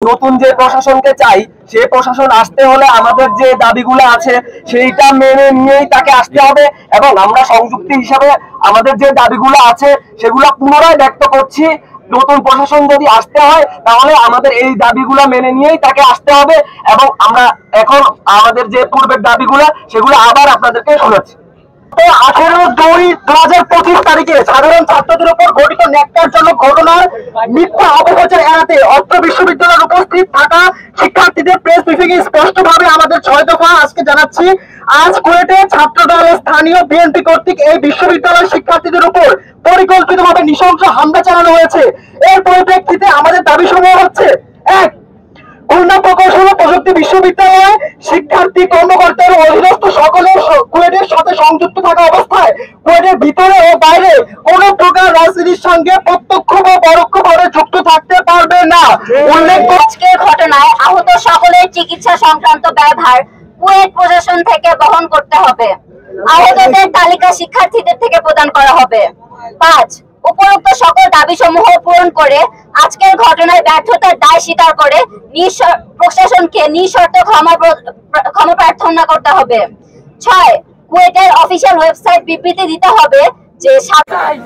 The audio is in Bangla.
নতুন যে প্রশাসনকে চাই সেই প্রশাসন আসতে হলে আমাদের যে দাবিগুলো আছে সেইটা মেনে নিয়েই তাকে আসতে হবে এবং আমরা সংযুক্তি হিসাবে আমাদের যে দাবিগুলো আছে সেগুলো পুনরায় ব্যক্ত করছি। নতুন প্রশাসন যদি আসতে হয় তাহলে আমাদের এই দাবিগুলো মেনে নিয়েই তাকে আসতে হবে এবং আমরা এখন আমাদের যে পূর্বের দাবিগুলো সেগুলো আবার আপনাদেরকে শোনাচ্ছি। 18/2/2025 তারিখে সাধারণ ছাত্রদের উপর ঘটিত ন্যাক্কারজনক ঘটনার মিথ্যা অপপ্রচার এড়াতে অত্র বিশ্ববিদ্যালয়ে উপস্থিত থাকা শিক্ষার্থীদের প্রেস ব্রিফিং এ স্পষ্টভাবে আমাদের 6 দফা আজকে জানাচ্ছি। আজ কুয়েটে ছাত্রদল স্থানীয় বিএনপি কর্তৃক এই বিশ্ববিদ্যালয়ের শিক্ষার্থীদের উপর পরিকল্পিতভাবে নৃশংস হামলা চালানো হয়েছে। এর পরিপ্রেক্ষিতে আমাদের দাবিসমূহ হচ্ছে: 1. খুলনা প্রকৌশল ও প্রযুক্তি বিশ্ববিদ্যালয়ে শিক্ষার্থী কর্মকর্তার অধীনস্থ সকলের কুয়েটের সাথে সংযুক্ত থাকা অবস্থায় কুয়েটের ভিতরে ও বাইরে কোন প্রকার রাজনীতির সঙ্গে প্রত্যক্ষ বা পরোক্ষভাবে যুক্ত থাকতে পারবে না। উল্লেখ আজকের ঘটনায় আহত সকলের চিকিৎসা সংক্রান্ত ব্যয়ভার কুয়েট প্রশাসন থেকে বহন করতে হবে। আহতদের তালিকা শিক্ষার্থীদের থেকে প্রদান করা হবে। 5. উপরোক্ত সকল দাবিসমূহ পূরণ করে আজকের ঘটনায় ব্যর্থতার দায় স্বীকার করে প্রশাসনকে নিঃশর্ত ক্ষমা প্রার্থনা করতে হবে। 6. কুয়েটের অফিসিয়াল ওয়েবসাইট বিবৃতি দিতে হবে যে সন্ত্রাস